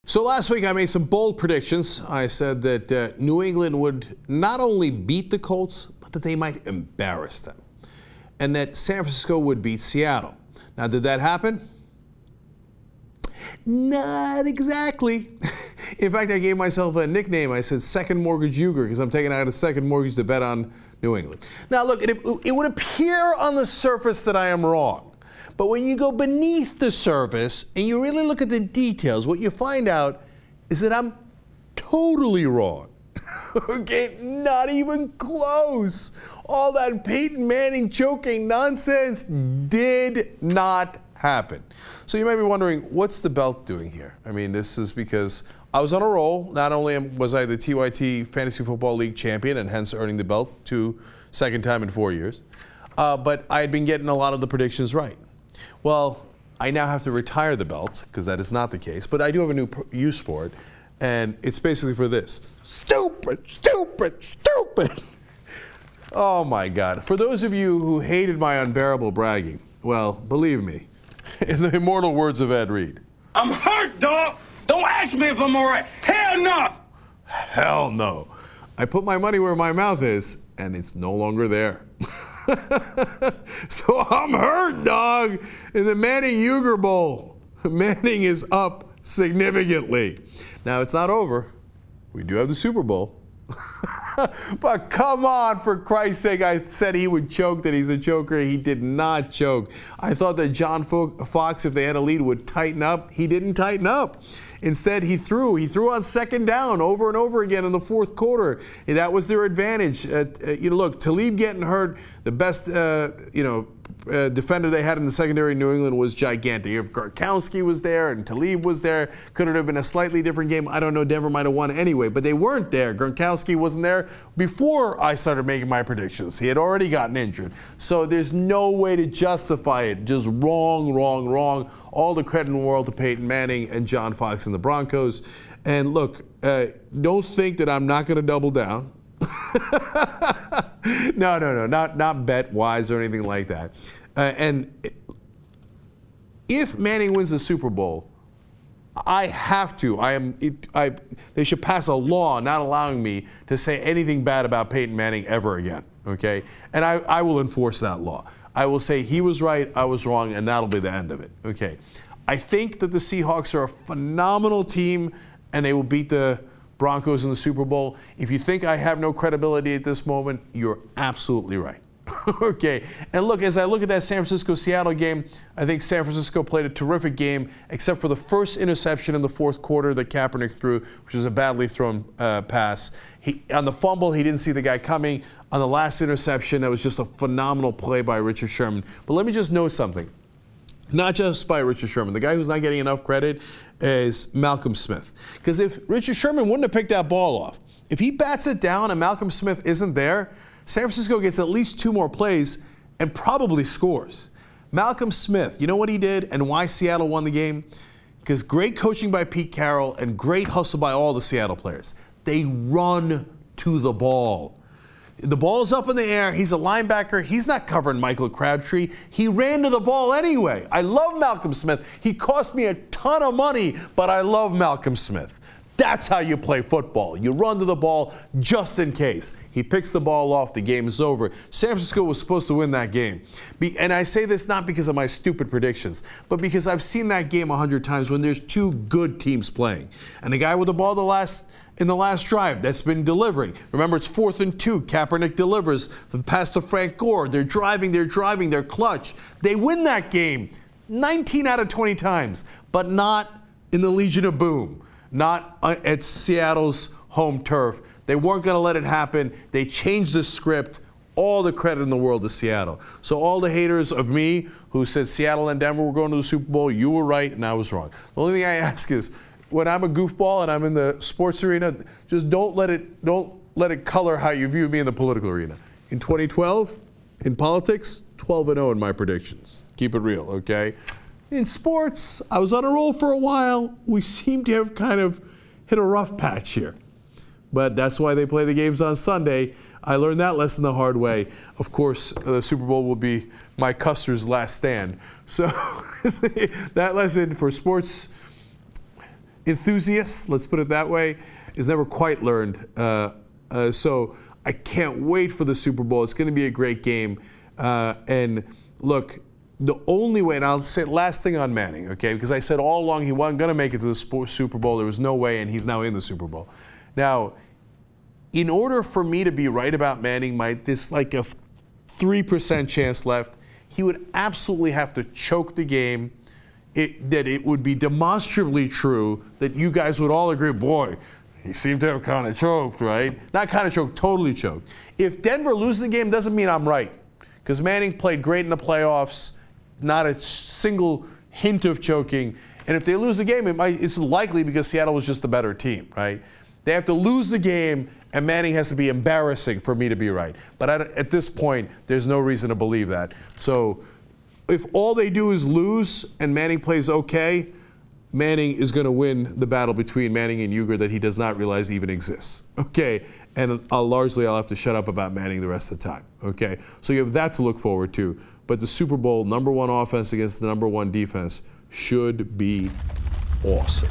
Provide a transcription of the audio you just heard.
So last week I made some bold predictions. I said that New England would not only beat the Colts, but that they might embarrass them. And that San Francisco would beat Seattle. Now, did that happen? Not exactly. In fact, I gave myself a nickname. I said Second Mortgage Uger because I'm taking out a second mortgage to bet on New England. Now, look, it would appear on the surface that I am wrong. But when you go beneath the surface and you really look at the details, what you find out is that I'm totally wrong. Okay, not even close. All that Peyton Manning choking nonsense did not happen. So you might be wondering, what's the belt doing here? I mean, this is because I was on a roll. Not only was I the TYT Fantasy Football League champion and hence earning the belt second time in 4 years, but I had been getting a lot of the predictions right. Well, I now have to retire the belt because that is not the case, but I do have a new use for it, and it's basically for this. Stupid, stupid, stupid. Oh my God. For those of you who hated my unbearable bragging, well, believe me, in the immortal words of Ed Reed, I'm hurt, dog. Don't ask me if I'm all right. Hell no. Hell no. I put my money where my mouth is, and it's no longer there. So I'm hurt, dog, in the Manning-Uger Bowl. Manning is up significantly. Now, it's not over. We do have the Super Bowl. But come on, for Christ's sake, I said he would choke, that he's a choker. He did not choke. I thought that John Fox, if they had a lead, would tighten up. He didn't tighten up. Instead, he threw on second down over and over again in the fourth quarter. And that was their advantage. Look, Talib getting hurt, the best, defender they had in the secondary in New England was gigantic. If Gronkowski was there and Talib was there, could it have been a slightly different game? I don't know. Denver might have won anyway, but they weren't there. Gronkowski wasn't there before I started making my predictions. He had already gotten injured. So there's no way to justify it. Just wrong, wrong, wrong. All the credit in the world to Peyton Manning and John Fox and the Broncos. And look, don't think that I'm not going to double down. No, not bet-wise or anything like that. And if Manning wins the Super Bowl, I have to. They should pass a law not allowing me to say anything bad about Peyton Manning ever again. Okay, and I will enforce that law. I will say he was right, I was wrong, and that'll be the end of it. Okay, I think that the Seahawks are a phenomenal team, and they will beat the Broncos in the Super Bowl. If you think I have no credibility at this moment, you're absolutely right. Okay, and look, as I look at that San Francisco-Seattle game, I think San Francisco played a terrific game, except for the first interception in the fourth quarter that Kaepernick threw, which was a badly thrown pass. On the fumble, he didn't see the guy coming. On the last interception, that was just a phenomenal play by Richard Sherman. But let me just note something. Not just by Richard Sherman. The guy who's not getting enough credit is Malcolm Smith. Because if Richard Sherman wouldn't have picked that ball off, if he bats it down and Malcolm Smith isn't there, San Francisco gets at least 2 more plays and probably scores. Malcolm Smith, you know what he did and why Seattle won the game? Because great coaching by Pete Carroll and great hustle by all the Seattle players. They run to the ball. The ball's up in the air. He's a linebacker. He's not covering Michael Crabtree. He ran to the ball anyway. I love Malcolm Smith. He cost me a ton of money, but I love Malcolm Smith. That's how you play football. You run to the ball just in case. He picks the ball off. The game is over. San Francisco was supposed to win that game. And I say this not because of my stupid predictions, but because I've seen that game 100 times when there's 2 good teams playing. And the guy with the ball in the last drive that's been delivering. Remember, it's 4th and 2. Kaepernick delivers the pass to Frank Gore. They're driving, they're clutch. They win that game 19 out of 20 times, but not in the Legion of Boom. Not at Seattle's home turf. They weren't going to let it happen. They changed the script. All the credit in the world to Seattle. So all the haters of me who said Seattle and Denver were going to the Super Bowl, you were right and I was wrong. The only thing I ask is, when I'm a goofball and I'm in the sports arena, just don't let it color how you view me in the political arena. In 2012, in politics, 12-0 in my predictions. Keep it real, okay? In sports, I was on a roll for a while. We seem to have kind of hit a rough patch here. But that's why they play the games on Sunday. I learned that lesson the hard way. Of course, the Super Bowl will be my Custer's last stand. So that lesson for sports enthusiast, let's put it that way, has never quite learned. So I can't wait for the Super Bowl. It's going to be a great game. And look, the only way, and I'll say last thing on Manning, okay, because I said all along he wasn't going to make it to the Super Bowl. There was no way, and he's now in the Super Bowl. Now, in order for me to be right about Manning, there's like a 3% chance left. He would absolutely have to choke the game. That it would be demonstrably true that you guys would all agree, boy, he seemed to have kind of choked, right? Not kind of choked, totally choked. If Denver loses the game, doesn't mean I'm right, because Manning played great in the playoffs, not a single hint of choking. And if they lose the game, it's likely because Seattle was just the better team, right? They have to lose the game, and Manning has to be embarrassing for me to be right. But at this point, there's no reason to believe that. So if all they do is lose and Manning plays okay, Manning is going to win the battle between Manning and Uger that he does not realize even exists. Okay, and largely I'll have to shut up about Manning the rest of the time. Okay, so you have that to look forward to. But the Super Bowl, #1 offense against the #1 defense should be awesome.